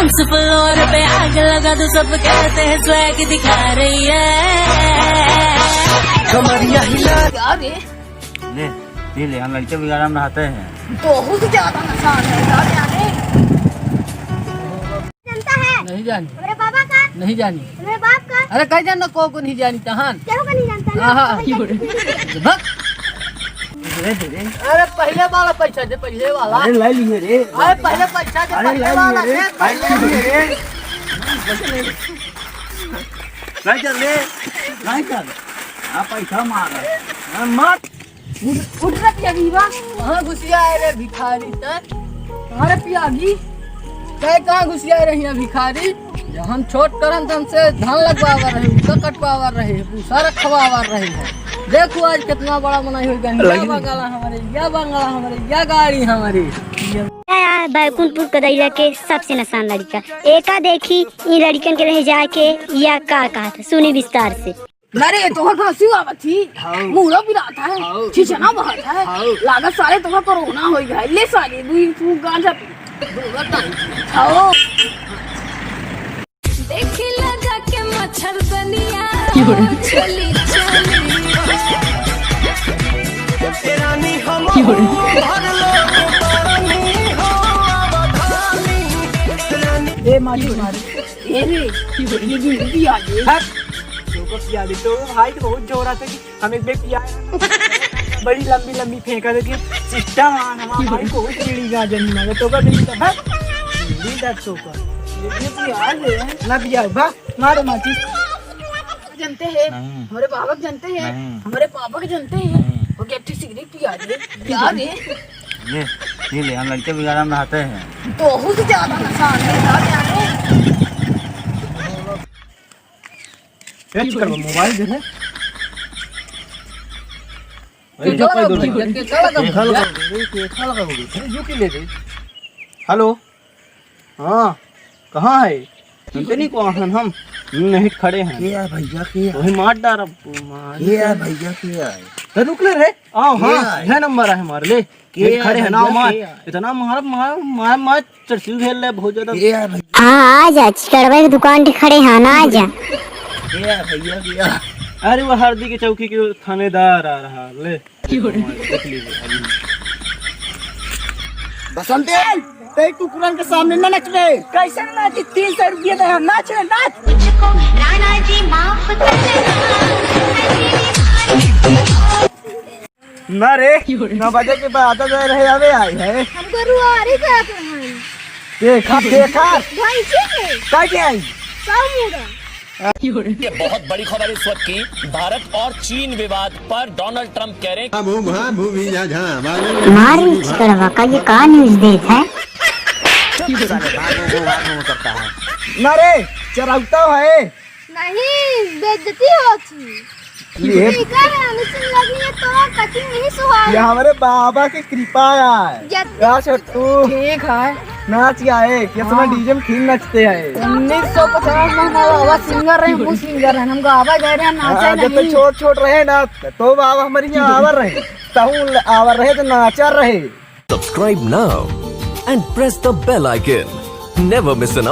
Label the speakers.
Speaker 1: Dance floor पे आग लगा दो, सब कहते हैं स्वैग दिखा रही है।
Speaker 2: कमरिया हिला
Speaker 3: ले ले हम लड़के वगैरह में नहाते हैं।
Speaker 4: बहुत ज्यादा नुकसान है यार।
Speaker 2: जानता है
Speaker 5: नहीं जानी,
Speaker 2: मेरे पापा का,
Speaker 5: नहीं जानी,
Speaker 2: मेरे बाप का।
Speaker 5: अरे कह जाना को नहीं जानी तहान।
Speaker 2: क्या होगा नहीं जानता ना।
Speaker 5: हाँ अरे पहले वाला पैसा दे, पहले वाला।
Speaker 3: अरे ले लिए रे,
Speaker 5: अरे पहले पैसा दे,
Speaker 3: अरे
Speaker 5: पहले वाला दे।
Speaker 3: नहीं चल रे, नहीं चल, आप पैसा मार मत।
Speaker 4: उठ रहा पियागी बा।
Speaker 5: कहाँ घुसिया है रे भिखारी तर? अरे पियागी कहाँ घुसिया रही है भिखारी? जब हम छोट करन तो हमसे धान लगवावर रहे, उसका कटवावर रहे, भूसा रखवावर रहे है। देखो आज कितना बड़ा बनाई हुई गंगा बंगाला हमारे, या बंगाला हमारे, या गाड़ी हमारी।
Speaker 6: यार बैकुंठपुर कदैला के सबसे नसान लड़का एका देखी इन लड़कन के रह जाके या का कहा था सुनी विस्तार से।
Speaker 4: अरे तो घासी आवत थी, मुड़ा भी रहा है, छिछना बहत है, लागत सारे तो कोरोना हो गया। ले सारे दुई तू गांजा पी। आओ
Speaker 1: देखी लगा के मच्छर बनिया चली चली।
Speaker 2: रानी हम
Speaker 4: ए मारी मारी ए रे ये भी आ गई।
Speaker 5: पिया दी तो भाई तो बहुत जोर आता कि हमें बे पिया बड़ी लंबी लंबी फेंका देती है सिस्टम आन हमारा भाई बहुत कीड़ी गाजर नहीं मांगे तो का भी तो है दी दर्द तो का ये पिया है ना पिया बा मारो माची।
Speaker 4: जानते हैं हमारे बाबा को जानते हैं, हमारे पापा को जानते हैं। वो कैप्टी सिगरेट पिया दे यार।
Speaker 3: ले ले हम लड़के वगैरह में नहाते हैं।
Speaker 4: बहुत ज्यादा नुकसान है यार।
Speaker 5: मोबाइल जो है
Speaker 3: हेलो, हाँ कहाँ है? सुनते नहीं कौन हम नहीं खड़े हैं।
Speaker 2: क्या भैया क्या
Speaker 3: वही मार डार
Speaker 2: क्या भैया क्या
Speaker 3: तो रुक ले रे। आओ हाँ यह नंबर है हमारे ले खड़े हैं ना मार इतना मार मार मार मार चरसी खेल रहे बहुत ज्यादा।
Speaker 2: क्या भैया
Speaker 6: हाँ आ जा चिकड़वा की दुकान पे खड़े हैं ना, आ जा।
Speaker 2: क्या भैया क्या
Speaker 3: अरे वो हरदी की चौकी के थानेदार आ रहा ले देख लीजिए।
Speaker 4: बसंते ते कुकुरन के सामने न नच ले। कैसे नाची? 300 रुपये दे हम नाच रे नाच।
Speaker 6: राणा जी माफ
Speaker 5: ना रे 9 बजे के बाद आता रहे आवे आई है
Speaker 2: हमको रुआरी क्या कर रहे
Speaker 5: देखा देखा
Speaker 2: भाई से
Speaker 5: काय आई
Speaker 2: सब मुड़ा।
Speaker 7: ये बहुत बड़ी खबर इस वक्त की। भारत और चीन विवाद पर डोनाल्ड ट्रंप कह रहे हैं
Speaker 6: मार चिकड़वा का ये का न्यूज देता है।
Speaker 5: ना रे चराउता है
Speaker 2: नहीं बेइज्जती होती
Speaker 5: ये
Speaker 2: ठीक है मिशन लगी है तो कटिंग नहीं सुहा।
Speaker 5: ये हमारे बाबा की कृपा है यार। छोटू
Speaker 4: ठीक है
Speaker 5: नाच आए कितना डीजे में खील नचते हैं।
Speaker 4: 1950 में बाबा सिंगर रहे, वो सिंगर है। हम गावा गए रहे नाचे
Speaker 5: जब तो
Speaker 4: नहीं।
Speaker 5: छोट छोट रहे ना तो बाबा हमारी यहाँ आवर रहे तहु आवर रहे तो नाचर रहे।
Speaker 8: Subscribe now and press the bell icon. Never miss an